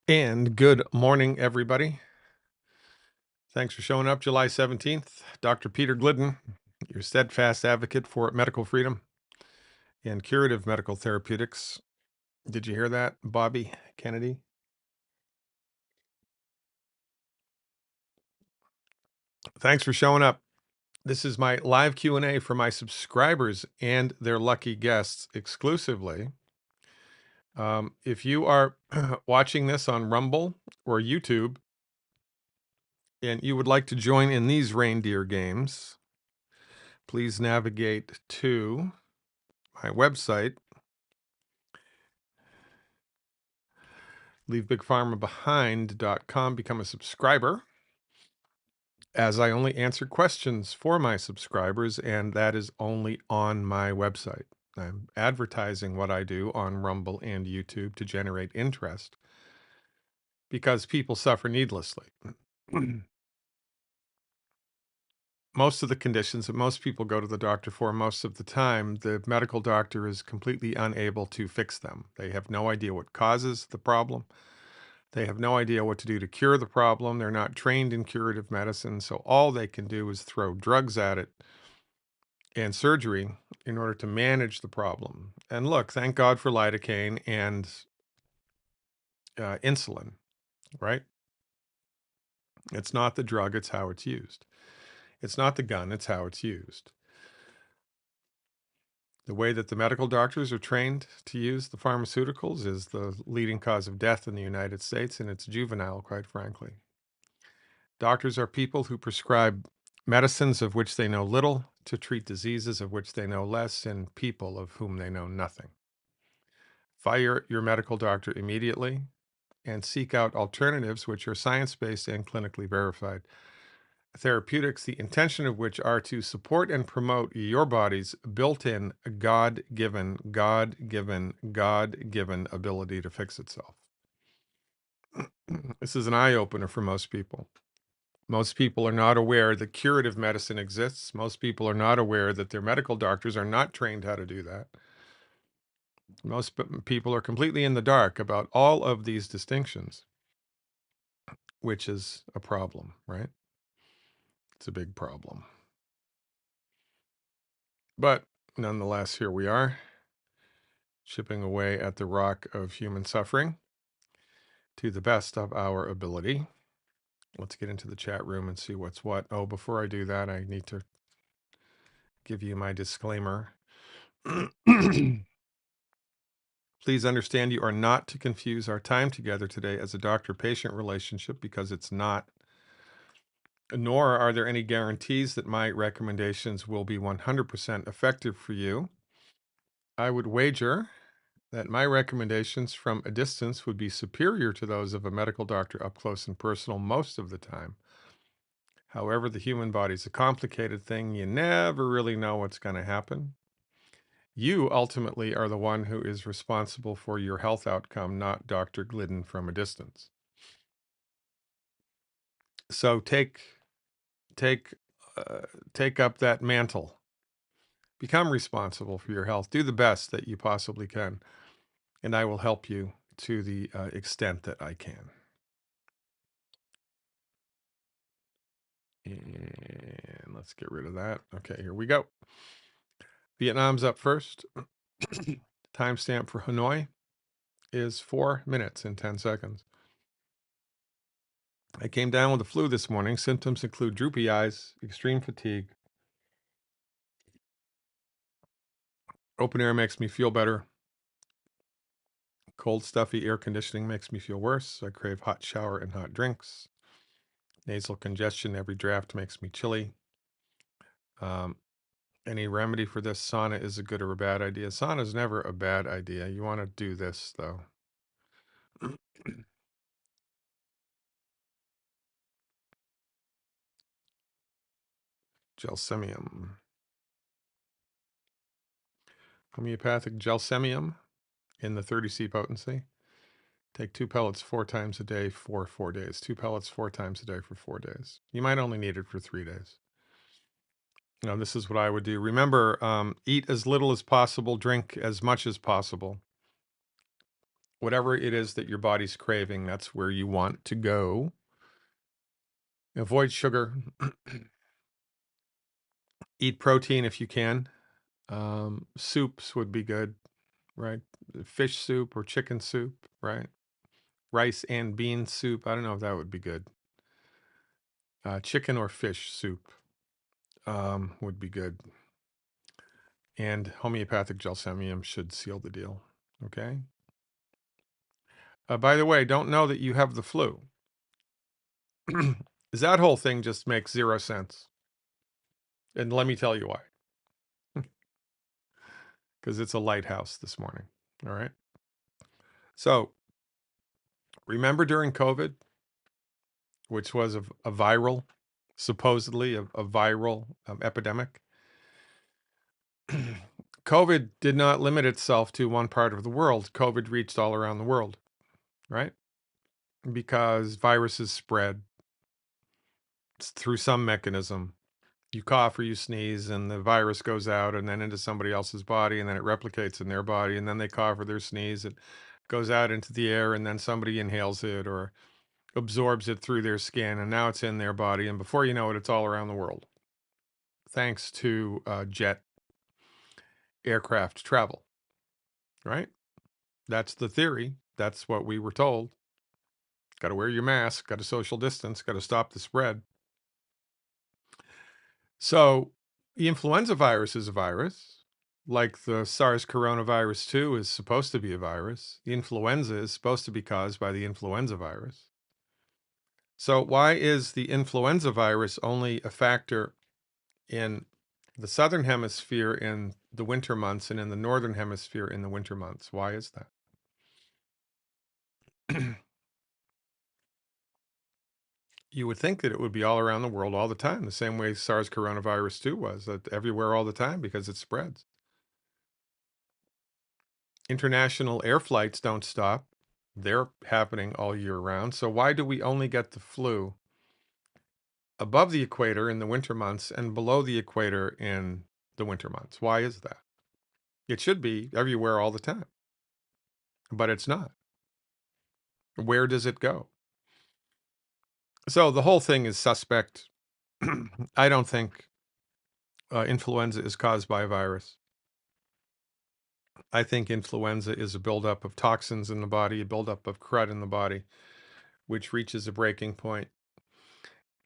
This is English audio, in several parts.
And good morning, everybody. Thanks for showing up July 17th. Dr. Peter Glidden, your steadfast advocate for medical freedom and curative medical therapeutics. Did you hear that, Bobby Kennedy? Thanks for showing up. This is my live Q&A for my subscribers and their lucky guests exclusively. If you are watching this on Rumble or YouTube and you would like to join in these reindeer games, please navigate to my website, leavebigpharmabehind.com, become a subscriber, as I only answer questions for my subscribers, and that is only on my website. I'm advertising what I do on Rumble and YouTube to generate interest because people suffer needlessly. Most of the conditions that most people go to the doctor for, most of the time, the medical doctor is completely unable to fix them. They have no idea what causes the problem. They have no idea what to do to cure the problem. They're not trained in curative medicine. So all they can do is throw drugs at it and surgery in order to manage the problem. And look, thank God for lidocaine and insulin, right? It's not the drug, it's how it's used. It's not the gun, it's how it's used. The way that the medical doctors are trained to use the pharmaceuticals is the leading cause of death in the United States, and it's juvenile, quite frankly. Doctors are people who prescribe medicines of which they know little to treat diseases of which they know less in people of whom they know nothing. Fire your medical doctor immediately and seek out alternatives which are science-based and clinically verified. Therapeutics, the intention of which are to support and promote your body's built-in, God-given ability to fix itself. This is an eye-opener for most people. Most people are not aware that curative medicine exists. Most people are not aware that their medical doctors are not trained how to do that. Most people are completely in the dark about all of these distinctions, which is a problem, right? It's a big problem. But nonetheless, here we are, chipping away at the rock of human suffering to the best of our ability. Let's get into the chat room and see what's what. Oh, before I do that, I need to give you my disclaimer. Please understand you are not to confuse our time together today as a doctor-patient relationship, because it's not. Nor are there any guarantees that my recommendations will be 100% effective for you. I would wager that my recommendations from a distance would be superior to those of a medical doctor up close and personal most of the time. However, the human body is a complicated thing. You never really know what's going to happen. You ultimately are the one who is responsible for your health outcome, not Dr. Glidden from a distance. So take up that mantle. Become responsible for your health. Do the best that you possibly can, and I will help you to the extent that I can. And let's get rid of that. Okay, here we go. Vietnam's up first. Timestamp for Hanoi is 4 minutes and 10 seconds. I came down with the flu this morning. Symptoms include droopy eyes, extreme fatigue. Open air makes me feel better. Cold, stuffy air conditioning makes me feel worse. I crave hot shower and hot drinks. Nasal congestion, every draft makes me chilly. Any remedy for this? Sauna is a good or a bad idea. Sauna is never a bad idea. You want to do this, though. Gelsemium. Homeopathic gelsemium in the 30C potency. Take 2 pellets 4 times a day for 4 days. 2 pellets 4 times a day for 4 days. You might only need it for 3 days. Now, this is what I would do. Remember, eat as little as possible, drink as much as possible. whatever it is that your body's craving, that's where you want to go. Avoid sugar. Eat protein if you can. Soups would be good, right? Fish soup or chicken soup, right? Rice and bean soup. I don't know if that would be good. Chicken or fish soup would be good. And homeopathic gelsemium should seal the deal. Okay. By the way, don't know that you have the flu. That whole thing just makes zero sense. And let me tell you why. Because it's a lighthouse this morning. All right. So remember during COVID, which was a viral, supposedly a viral epidemic, COVID did not limit itself to one part of the world. COVID reached all around the world, right? Because viruses spread through some mechanism. You cough or you sneeze, and the virus goes out and then into somebody else's body, and then it replicates in their body, and then they cough or they sneeze. It goes out into the air, and then somebody inhales it or absorbs it through their skin, and now it's in their body. And before you know it, it's all around the world, thanks to jet aircraft travel, right? That's the theory. That's what we were told. Got to wear your mask, got to social distance, got to stop the spread. So the influenza virus is a virus, like the SARS coronavirus 2 is supposed to be a virus. The influenza is supposed to be caused by the influenza virus. So why is the influenza virus only a factor in the southern hemisphere in the winter months and in the northern hemisphere in the winter months? Why is that? You would think that it would be all around the world all the time, the same way SARS coronavirus 2 was, that everywhere all the time because it spreads. International air flights don't stop. They're happening all year round. So why do we only get the flu above the equator in the winter months and below the equator in the winter months? Why is that? It should be everywhere all the time, but it's not. Where does it go? So the whole thing is suspect. I don't think influenza is caused by a virus. I think influenza is a buildup of toxins in the body, a buildup of crud in the body, which reaches a breaking point.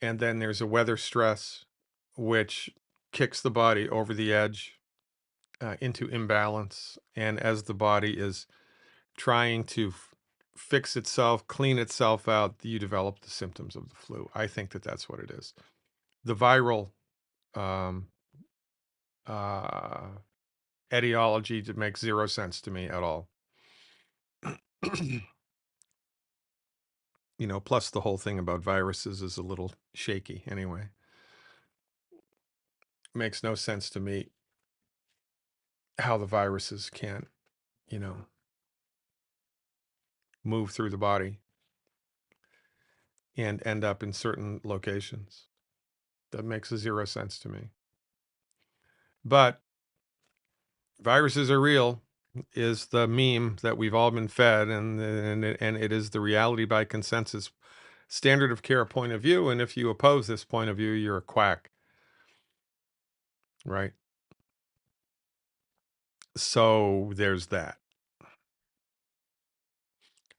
And then there's a weather stress, which kicks the body over the edge into imbalance. And as the body is trying to fix itself, clean itself out, you develop the symptoms of the flu. I think that that's what it is. The viral um, uh, etiology makes zero sense to me at all. Plus the whole thing about viruses is a little shaky anyway. Makes no sense to me how the viruses can, you know, move through the body and end up in certain locations. That makes zero sense to me. But viruses are real is the meme that we've all been fed, and it is the reality by consensus standard of care point of view. And if you oppose this point of view, you're a quack, right? So there's that.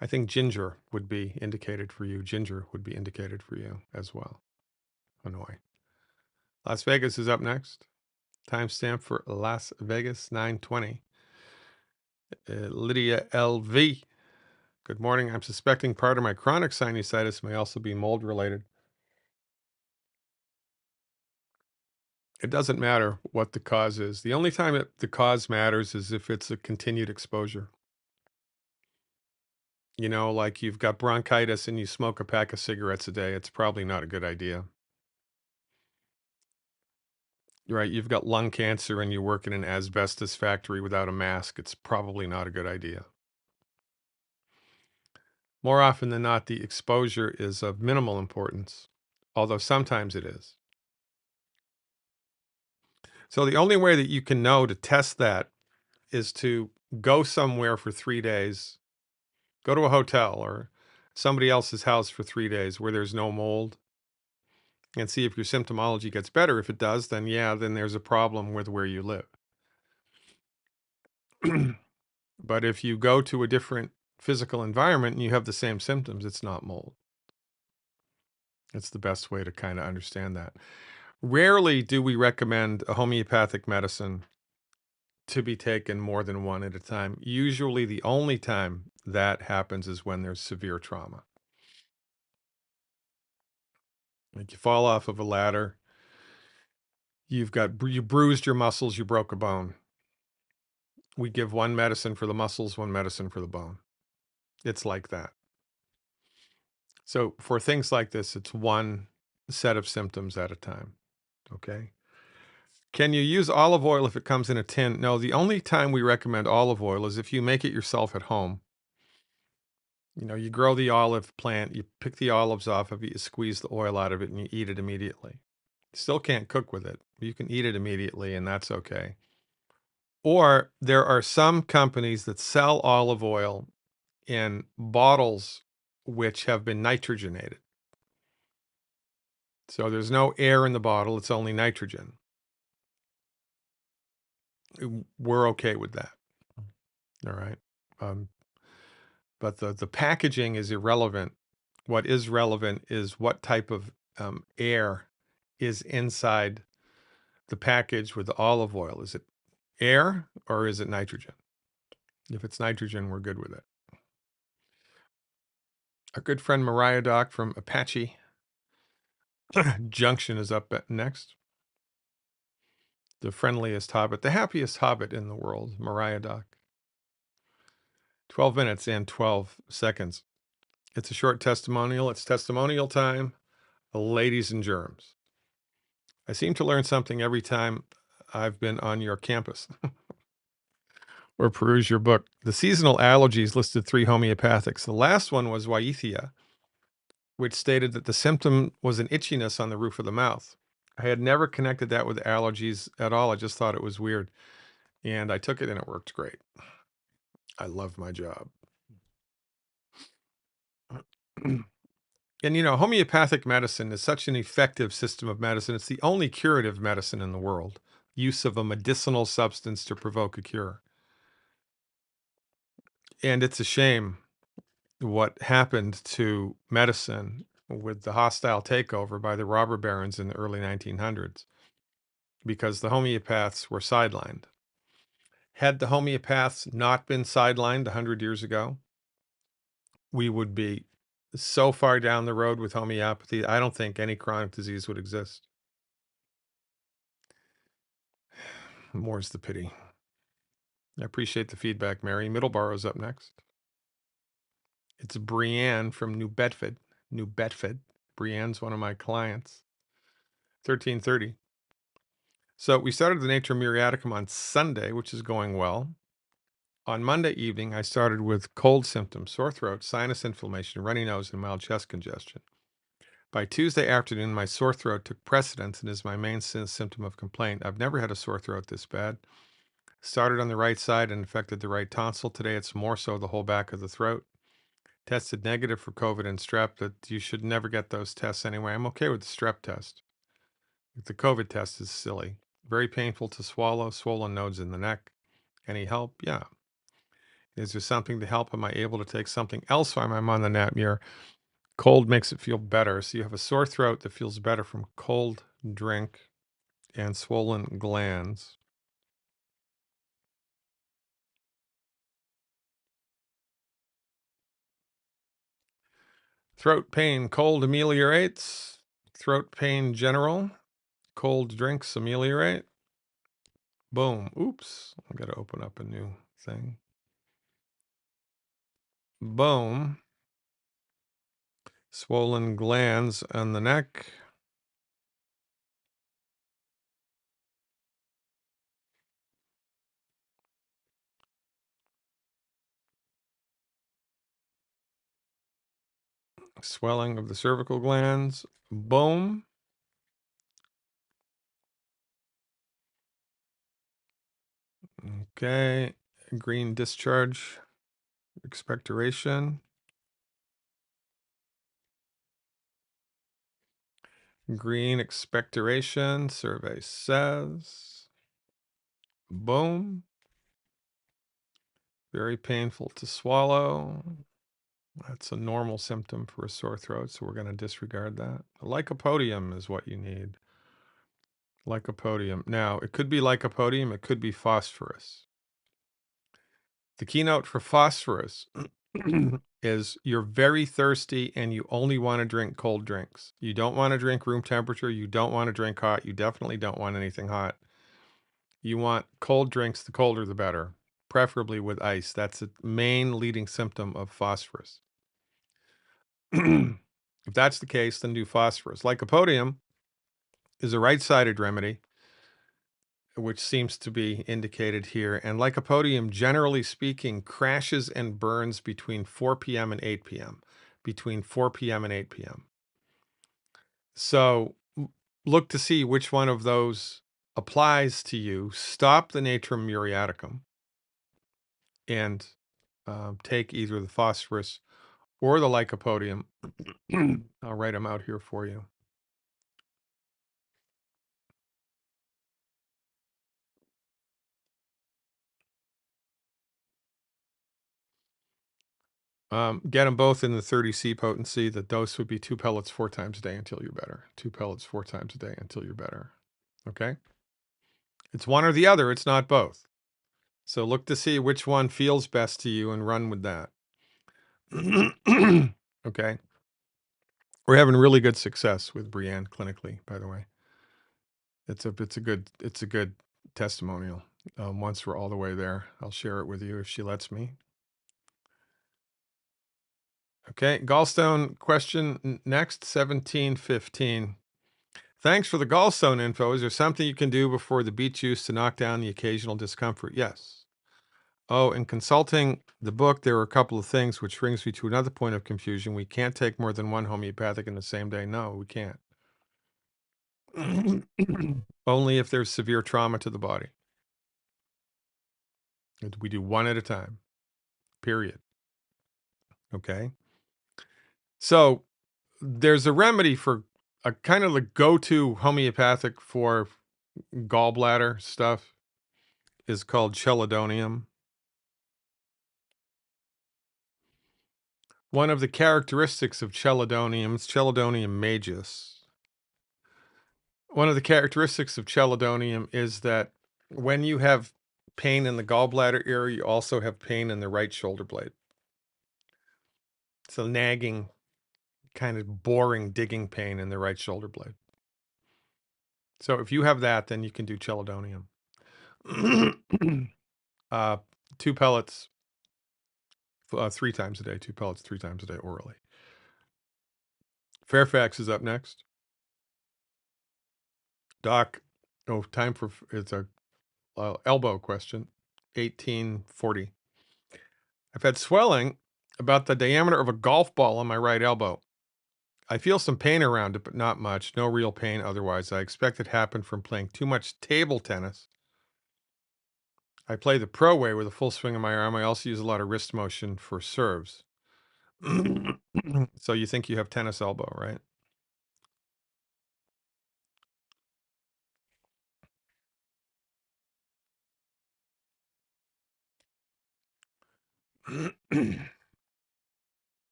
I think ginger would be indicated for you. Ginger would be indicated for you as well. Hanoi. Las Vegas is up next. Timestamp for Las Vegas, 9:20. Lydia LV. Good morning. I'm suspecting part of my chronic sinusitis may also be mold related. It doesn't matter what the cause is. The only time the cause matters is if it's a continued exposure. Like you've got bronchitis and you smoke a pack of cigarettes a day, it's probably not a good idea. Right? You've got lung cancer and you work in an asbestos factory without a mask, it's probably not a good idea. More often than not, the exposure is of minimal importance, although sometimes it is. So the only way that you can know to test that is to go somewhere for 3 days Go to a hotel or somebody else's house for 3 days where there's no mold and see if your symptomology gets better. If it does, then yeah, then there's a problem with where you live. But if you go to a different physical environment and you have the same symptoms, it's not mold. It's the best way to kind of understand that. Rarely do we recommend a homeopathic medicine to be taken more than one at a time. Usually, the only time that happens is when there's severe trauma. Like you fall off of a ladder, you bruised your muscles, you broke a bone. We give one medicine for the muscles, one medicine for the bone. It's like that. So for things like this, it's one set of symptoms at a time. Okay. Can you use olive oil if it comes in a tin? No, the only time we recommend olive oil is if you make it yourself at home. You grow the olive plant, you pick the olives off of it, you squeeze the oil out of it, and you eat it immediately. Still can't cook with it. But you can eat it immediately, and that's okay. Or there are some companies that sell olive oil in bottles which have been nitrogenated. So there's no air in the bottle, it's only nitrogen. We're okay with that. All right. Um, but the packaging is irrelevant. What is relevant is what type of air is inside the package with the olive oil. Is it air or is it nitrogen? If it's nitrogen, we're good with it. Our good friend Mariah Doc from Apache Junction is up next. The friendliest hobbit, the happiest hobbit in the world, Mariah Doc. 12 minutes and 12 seconds. It's a short testimonial. It's testimonial time. Ladies and germs. I seem to learn something every time I've been on your campus or peruse your book. The seasonal allergies listed 3 homeopathics. The last one was Wyethia, which stated that the symptom was an itchiness on the roof of the mouth. I had never connected that with allergies at all. I just thought it was weird. And I took it and it worked great. I love my job. And homeopathic medicine is such an effective system of medicine. It's the only curative medicine in the world. Use of a medicinal substance to provoke a cure. And it's a shame what happened to medicine with the hostile takeover by the robber barons in the early 1900s because the homeopaths were sidelined. Had the homeopaths not been sidelined 100 years ago, we would be so far down the road with homeopathy, I don't think any chronic disease would exist. More's the pity. I appreciate the feedback, Mary. Middleborough's up next. It's Brienne from New Bedford. New Bedford. Brienne's one of my clients. 1330. So we started the Nature Muriaticum on Sunday, which is going well. On Monday evening, I started with cold symptoms, sore throat, sinus inflammation, runny nose, and mild chest congestion. By Tuesday afternoon, my sore throat took precedence and is my main symptom of complaint. I've never had a sore throat this bad. Started on the right side and affected the right tonsil. Today, it's more so the whole back of the throat. Tested negative for COVID and strep, but you should never get those tests anyway. I'm okay with the strep test. The COVID test is silly. Very painful to swallow, swollen nodes in the neck. Any help? Yeah. Is there something to help? Am I able to take something else while I'm on the Natmure? Cold makes it feel better. So you have a sore throat that feels better from cold drink and swollen glands. Throat pain, cold ameliorates. Throat pain general. Cold drinks ameliorate. Boom. Oops. I got to open up a new thing. Boom. Swollen glands on the neck. Swelling of the cervical glands. Boom. Okay. Green discharge. Expectoration. Green expectoration, survey says. Boom. Very painful to swallow. That's a normal symptom for a sore throat, so we're going to disregard that. Lycopodium is what you need. Lycopodium. Now, it could be lycopodium, it could be phosphorus. The keynote for phosphorus is you're very thirsty and you only want to drink cold drinks. You don't want to drink room temperature. You don't want to drink hot. You definitely don't want anything hot. You want cold drinks. The colder, the better, preferably with ice. That's the main leading symptom of phosphorus. If that's the case, then do phosphorus. Lycopodium is a right-sided remedy, which seems to be indicated here. And lycopodium, generally speaking, crashes and burns between 4 p.m. and 8 p.m. Between 4 p.m. and 8 p.m. So look to see which one of those applies to you. Stop the natrum muriaticum and take either the phosphorus or the lycopodium. I'll write them out here for you. Get them both in the 30C potency. The dose would be 2 pellets 4 times a day until you're better. 2 pellets 4 times a day until you're better. Okay? It's one or the other. It's not both. So look to see which one feels best to you and run with that. Okay? We're having really good success with Brienne clinically, by the way. It's a good testimonial. Once we're all the way there, I'll share it with you if she lets me. Okay, Gallstone question next, 1715. Thanks for the Gallstone info. Is there something you can do before the beet juice to knock down the occasional discomfort? Yes. Oh, in consulting the book, there are a couple of things, which brings me to another point of confusion. We can't take more than one homeopathic in the same day. No, we can't. Only if there's severe trauma to the body. We do one at a time, period. Okay? So there's a remedy for a kind of the go-to homeopathic for gallbladder stuff is called chelidonium. One of the characteristics of chelidonium is Chelidonium majus. One of the characteristics of chelidonium is that when you have pain in the gallbladder area, you also have pain in the right shoulder blade. So nagging, kind of boring, digging pain in the right shoulder blade. So if you have that, then you can do chelidonium. 2 pellets 3 times a day, 2 pellets 3 times a day orally. Fairfax is up next. Doc, time for it's a elbow question. 1840. I've had swelling about the diameter of a golf ball on my right elbow. I feel some pain around it, but not much. No real pain otherwise. I expect it happened from playing too much table tennis. I play the pro way with a full swing of my arm. I also use a lot of wrist motion for serves. So you think you have tennis elbow, right?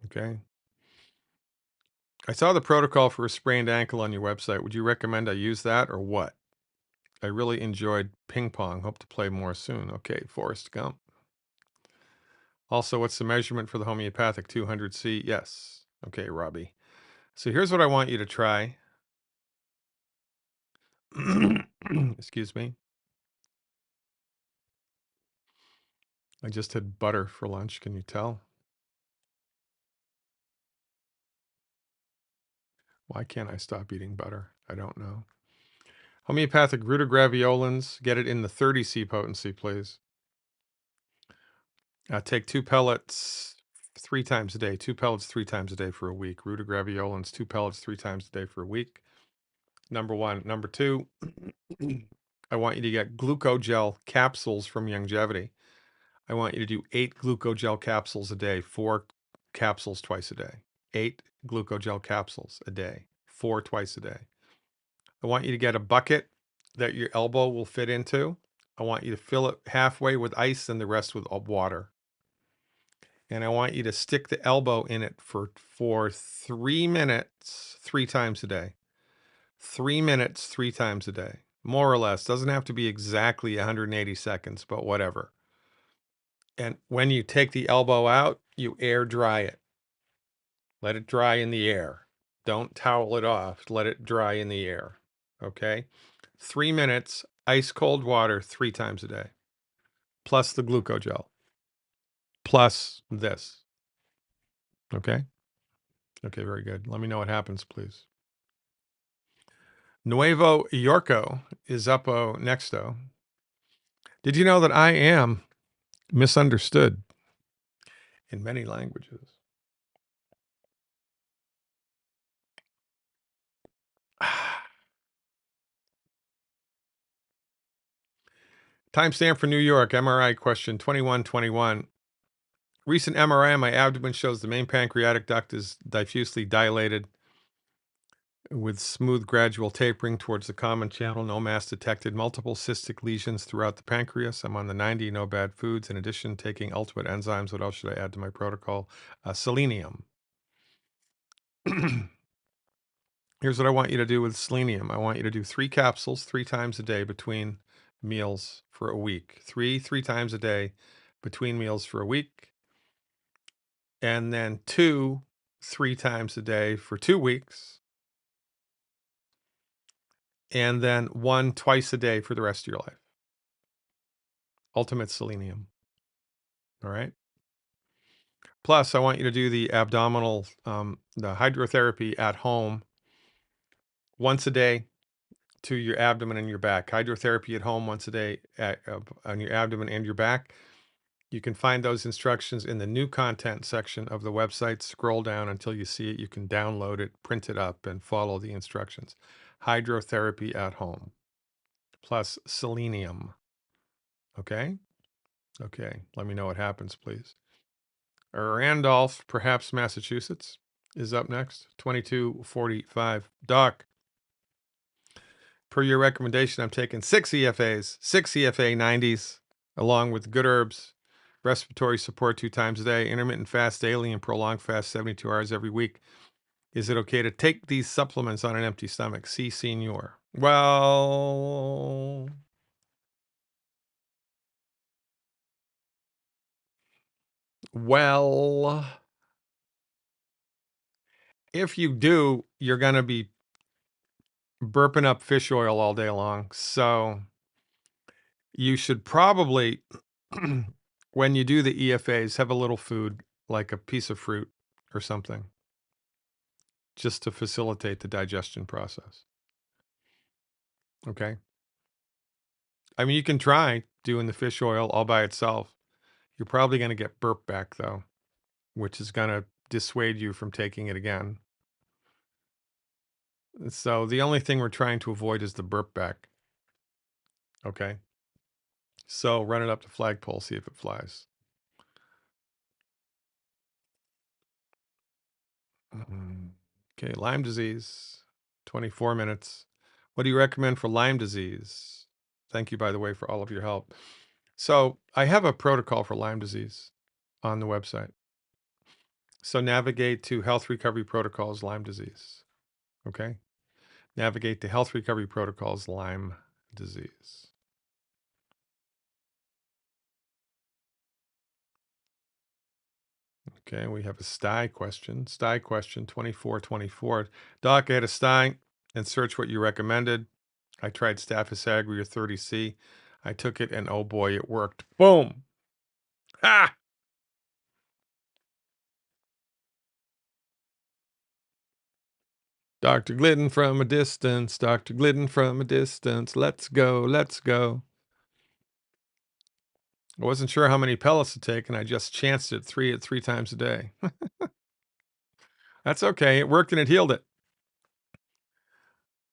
Okay. I saw the protocol for a sprained ankle on your website. Would you recommend I use that or what? I really enjoyed ping pong. Hope to play more soon. Okay, Forrest Gump. Also, what's the measurement for the homeopathic 200C? Yes. Okay, Robbie. So here's what I want you to try. Excuse me. I just had butter for lunch. Can you tell? Why can't I stop eating butter? I don't know. Homeopathic rutagraviolins. Get it in the 30C potency, please. Take 2 pellets 3 times a day. 2 pellets 3 times a day for a week. Rutagraviolins, 2 pellets 3 times a day for a week. Number 1. Number 2, I want you to get glucogel capsules from Longevity. I want you to do 8 glucogel capsules a day, 4 capsules twice a day. 8 glucogel capsules a day, 4 twice a day. I want you to get a bucket that your elbow will fit into. I want you to fill it halfway with ice and the rest with water. And I want you to stick the elbow in it for 3 minutes, 3 times a day. 3 minutes, 3 times a day. More or less. Doesn't have to be exactly 180 seconds, but whatever. And when you take the elbow out, you air dry it. Let it dry in the air. Don't towel it off. Let it dry in the air. Okay? 3 minutes, ice cold water 3 times a day. Plus the glucogel. Plus this. Okay? Okay, very good. Let me know what happens, please. Nuevo Yorko is uppo nexto. Did you know that I am misunderstood in many languages? Timestamp for New York, MRI question 2121. Recent MRI on my abdomen shows the main pancreatic duct is diffusely dilated with smooth gradual tapering towards the common channel. No mass detected. Multiple cystic lesions throughout the pancreas. I'm on the 90, no bad foods. In addition, taking ultimate enzymes. What else should I add to my protocol? Selenium. Here's what I want you to do with selenium. I want you to do 3 capsules 3 times a day between meals for a week. 3 times a day between meals for a week. And then 2 3 times a day for 2 weeks. And then 1 twice a day for the rest of your life. Ultimate selenium. All right. Plus, I want you to do the abdominal, the hydrotherapy at home once a day to your abdomen and your back. Hydrotherapy at home once a day on your abdomen and your back. You can find those instructions in the new content section of the website. Scroll down until you see it. You can download it, print it up, and follow the instructions. Hydrotherapy at home plus selenium. Okay? Okay. Let me know what happens, please. Randolph, perhaps Massachusetts, is up next. 2245. Doc, per your recommendation, I'm taking 6 EFAs, 6 EFA 90s, along with good herbs, respiratory support 2 times a day, intermittent fast daily, and prolonged fast 72 hours every week. Is it okay to take these supplements on an empty stomach? See Senior. Well, if you do, you're going to be burping up fish oil all day long. So you should probably, when you do the EFAs, have a little food, like a piece of fruit or something, just to facilitate the digestion process. Okay. I mean, you can try doing the fish oil all by itself. You're probably going to get burp back, though, which is going to dissuade you from taking it again. So the only thing we're trying to avoid is the burp back. Okay. So run it up the flagpole, see if it flies. Okay, Lyme disease, 24 minutes. What do you recommend for Lyme disease? Thank you, by the way, for all of your help. So I have a protocol for Lyme disease on the website. So navigate to Health Recovery Protocols Lyme disease. Okay. Navigate to Health Recovery Protocols Lyme disease. Okay, we have a sty question. Sty question 2424. Doc, I had a sty and search what you recommended. I tried Staphylococcus aureus 30C. I took it and oh boy, it worked. Boom. Ha! Dr. Glidden from a distance. Dr. Glidden from a distance. Let's go. Let's go. I wasn't sure how many pellets to take, and I just chanced it three times a day. That's okay. It worked and it healed it.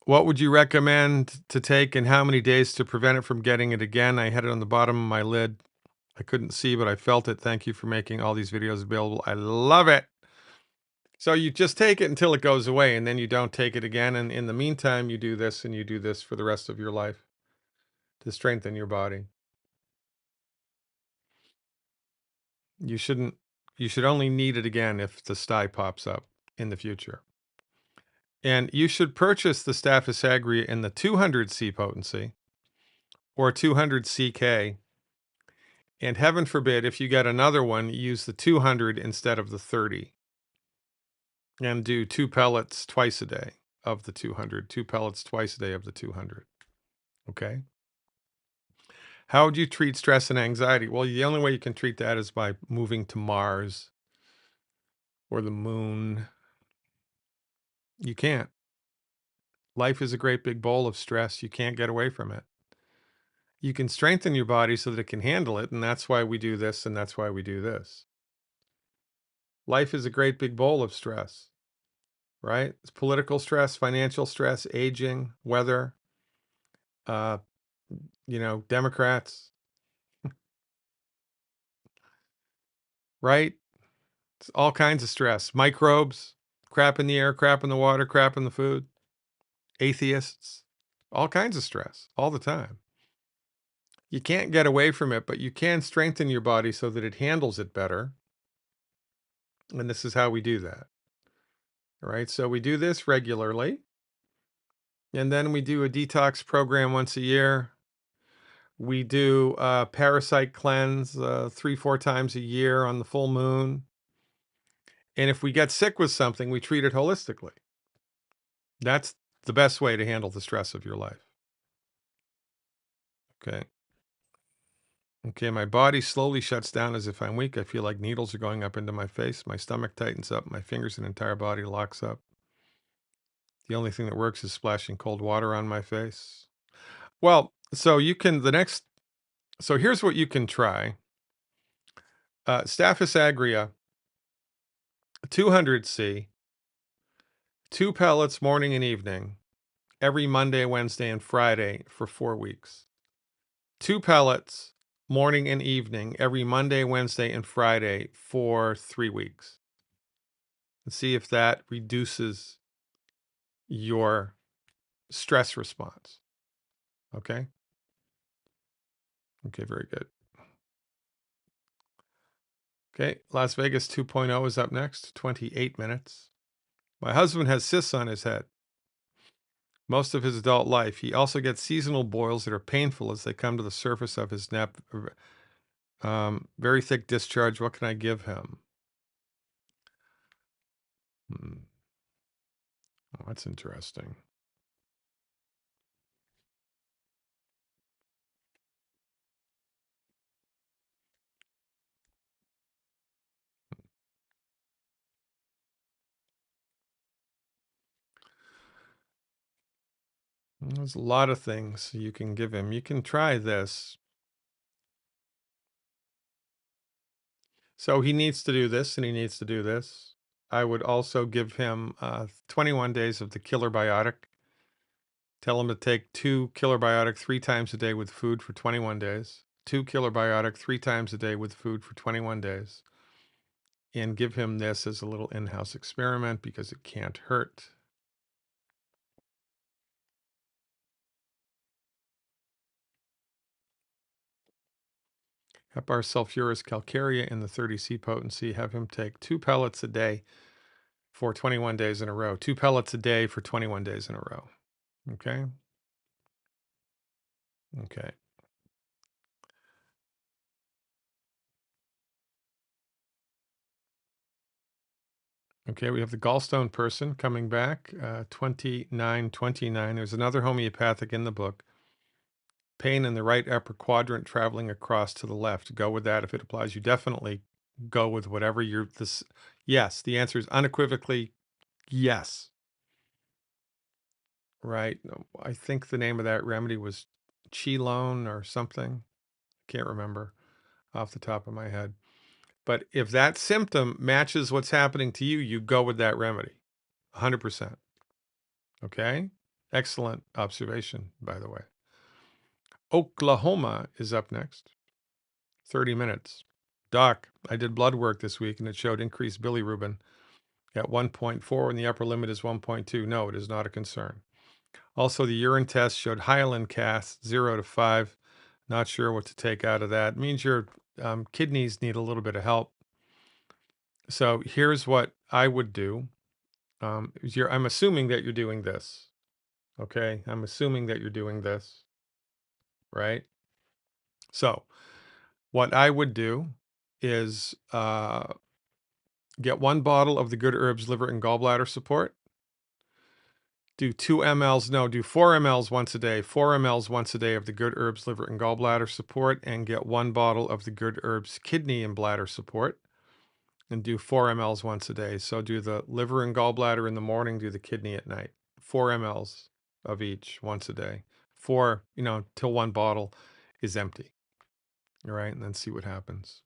What would you recommend to take and how many days to prevent it from getting it again? I had it on the bottom of my lid. I couldn't see, but I felt it. Thank you for making all these videos available. I love it. So you just take it until it goes away, and then you don't take it again. And in the meantime, you do this and you do this for the rest of your life to strengthen your body. You shouldn't, you should only need it again if the sty pops up in the future. And you should purchase the Staphylococcus aureus in the 200C potency or 200 CK. And heaven forbid, if you get another one, use the 200 instead of the 30. And do 2 pellets twice a day of the 200. 2 pellets twice a day of the 200. Okay? How would you treat stress and anxiety? Well, the only way you can treat that is by moving to Mars or the moon. You can't. Life is a great big bowl of stress. You can't get away from it. You can strengthen your body so that it can handle it, and that's why we do this, and that's why we do this. Life is a great big bowl of stress, right? It's political stress, financial stress, aging, weather, uh, Democrats, right? It's all kinds of stress. Microbes, crap in the air, crap in the water, crap in the food, atheists, all kinds of stress all the time. You can't get away from it, but you can strengthen your body so that it handles it better. And this is how we do that. All right. So we do this regularly. And then we do a detox program once a year. We do a parasite cleanse 3-4 times a year on the full moon. And if we get sick with something, we treat it holistically. That's the best way to handle the stress of your life. Okay. Okay, my body slowly shuts down as if I'm weak. I feel like needles are going up into my face. My stomach tightens up. My fingers and entire body locks up. The only thing that works is splashing cold water on my face. Well, so you can, so here's what you can try. Staphylococcus aureus, 200C, 2 pellets morning and evening, every Monday, Wednesday, and Friday for 4 weeks. 2 pellets morning and evening, every Monday, Wednesday, and Friday for 3 weeks. And see if that reduces your stress response. Okay? Okay, very good. Okay, Las Vegas 2.0 is up next, 28 minutes. My husband has cysts on his head most of his adult life. He also gets seasonal boils that are painful as they come to the surface of his neck. Very thick discharge. What can I give him? Oh, that's interesting. There's a lot of things you can give him. You can try this. So he needs to do this and he needs to do this. I would also give him 21 days of the killer biotic. Tell him to take 2 killer biotic 3 times a day with food for 21 days. 2 killer biotic 3 times a day with food for 21 days. And give him this as a little in-house experiment because it can't hurt. Hepar sulfuris calcarea in the 30C potency. Have him take 2 pellets a day for 21 days in a row. 2 pellets a day for 21 days in a row. Okay? Okay. Okay, we have the Gallstone person coming back, 2929. There's another homeopathic in the book. Pain in the right upper quadrant traveling across to the left. Go with that if it applies. You definitely go with whatever yes, the answer is unequivocally yes. Right. I think the name of that remedy was Chilone or something. Can't remember off the top of my head. But if that symptom matches what's happening to you, you go with that remedy. 100%. Okay? Excellent observation, by the way. Oklahoma is up next. 30 minutes. Doc, I did blood work this week and it showed increased bilirubin at 1.4 and the upper limit is 1.2. No, it is not a concern. Also, the urine test showed hyaline cast 0 to 5. Not sure what to take out of that. It means your kidneys need a little bit of help. So here's what I would do. I'm assuming that you're doing this. Okay. I'm assuming that you're doing this. Right. So what I would do is get 1 bottle of the Good Herbs Liver and Gallbladder Support. Do 2 mLs, no, do 4 mLs once a day, 4 mLs once a day of the Good Herbs Liver and Gallbladder Support, and get 1 bottle of the Good Herbs Kidney and Bladder Support, and do 4 mLs once a day. So do the liver and gallbladder in the morning, do the kidney at night. 4 mLs of each once a day. 4, till 1 bottle is empty. All right, and then see what happens.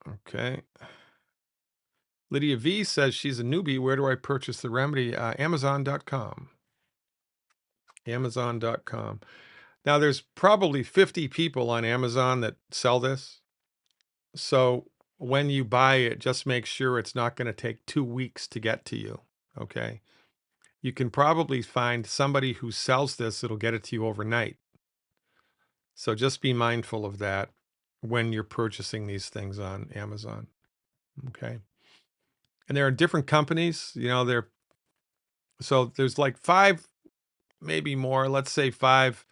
Okay. Lydia V says she's a newbie. Where do I purchase the remedy? Amazon.com. Amazon.com. Now, there's probably 50 people on Amazon that sell this. So when you buy it, just make sure it's not going to take 2 weeks to get to you. Okay. You can probably find somebody who sells this, it'll get it to you overnight. So just be mindful of that when you're purchasing these things on Amazon. Okay. And there are different companies, so there's like 5, maybe more, let's say 5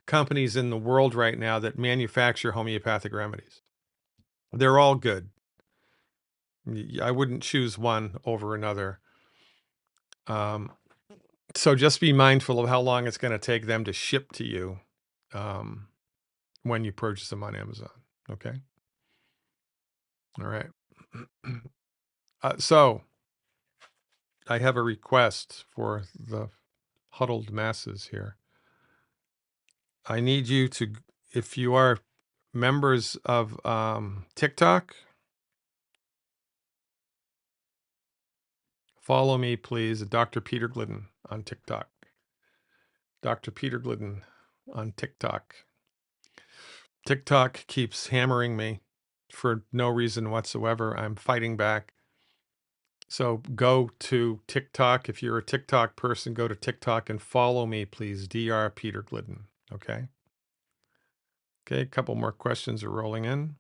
companies in the world right now that manufacture homeopathic remedies. They're all good. I wouldn't choose one over another. So just be mindful of how long it's going to take them to ship to you when you purchase them on Amazon. Okay. All right. So I have a request for the huddled masses here. I need you to, if you are members of TikTok, follow me, please, Dr. Peter Glidden on TikTok. Dr. Peter Glidden on TikTok. TikTok keeps hammering me for no reason whatsoever. I'm fighting back. So go to TikTok. If you're a TikTok person, go to TikTok and follow me, please. Dr. Peter Glidden. Okay. Okay. A couple more questions are rolling in.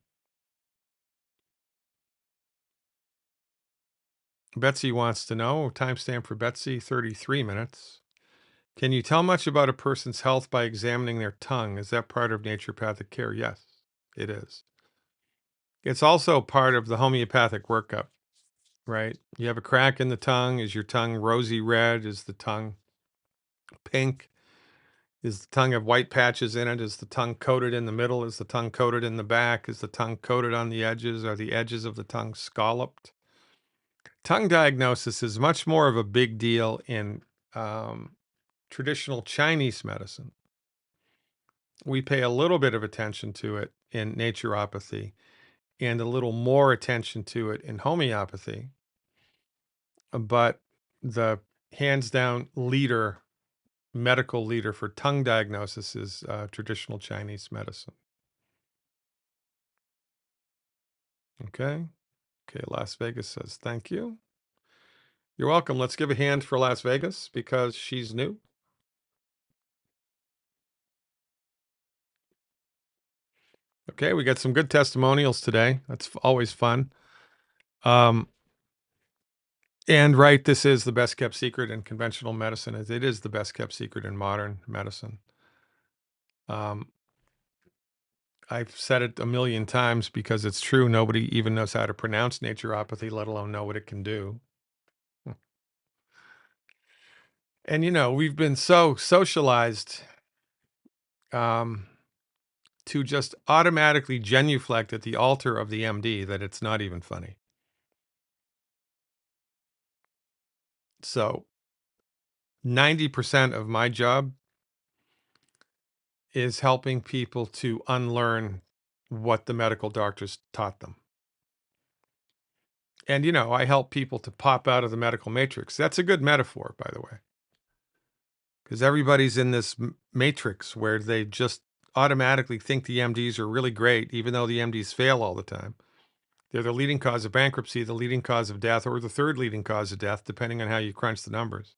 Betsy wants to know, timestamp for Betsy, 33 minutes. Can you tell much about a person's health by examining their tongue? Is that part of naturopathic care? Yes, it is. It's also part of the homeopathic workup, right? You have a crack in the tongue. Is your tongue rosy red? Is the tongue pink? Is the tongue have white patches in it? Is the tongue coated in the middle? Is the tongue coated in the back? Is the tongue coated on the edges? Are the edges of the tongue scalloped? Tongue diagnosis is much more of a big deal in traditional Chinese medicine. We pay a little bit of attention to it in naturopathy and a little more attention to it in homeopathy. But the hands down medical leader for tongue diagnosis is traditional Chinese medicine. Okay. Okay. Las Vegas says, thank you. You're welcome. Let's give a hand for Las Vegas because she's new. Okay. We got some good testimonials today. That's always fun. And right, this is the best kept secret in conventional medicine. It is the best kept secret in modern medicine. I've said it a million times because it's true. Nobody even knows how to pronounce naturopathy, let alone know what it can do. And we've been so socialized to just automatically genuflect at the altar of the MD that it's not even funny. So 90% of my job is helping people to unlearn what the medical doctors taught them. And, I help people to pop out of the medical matrix. That's a good metaphor, by the way, because everybody's in this matrix where they just automatically think the MDs are really great, even though the MDs fail all the time. They're the leading cause of bankruptcy, the leading cause of death, or the third leading cause of death, depending on how you crunch the numbers.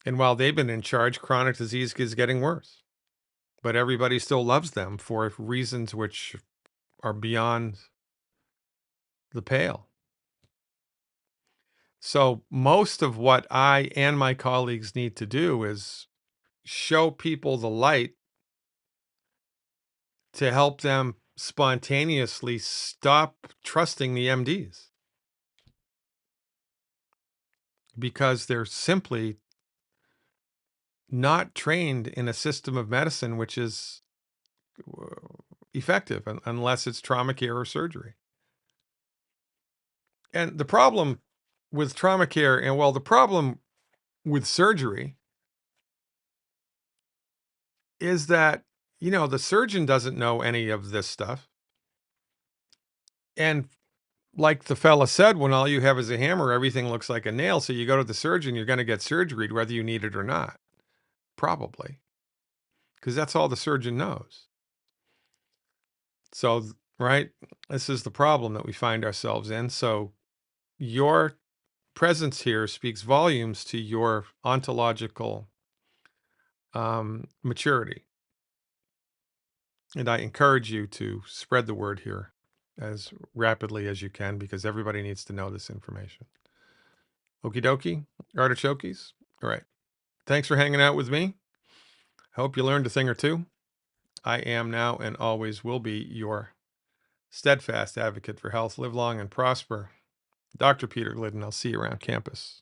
And while they've been in charge, chronic disease is getting worse. But everybody still loves them for reasons which are beyond the pale. So most of what I and my colleagues need to do is show people the light to help them spontaneously stop trusting the MDs because they're simply not trained in a system of medicine which is effective unless it's trauma care or surgery. And the problem with trauma care, and well, the problem with surgery is that, the surgeon doesn't know any of this stuff. And like the fella said, when all you have is a hammer, everything looks like a nail. So you go to the surgeon, you're going to get surgery whether you need it or not. Probably. Because that's all the surgeon knows. So, right, this is the problem that we find ourselves in. So your presence here speaks volumes to your ontological maturity. And I encourage you to spread the word here as rapidly as you can because everybody needs to know this information. Okie dokie, artichokes. All right. Thanks for hanging out with me. Hope you learned a thing or two. I am now and always will be your steadfast advocate for health. Live long and prosper. Dr. Peter Glidden. I'll see you around campus.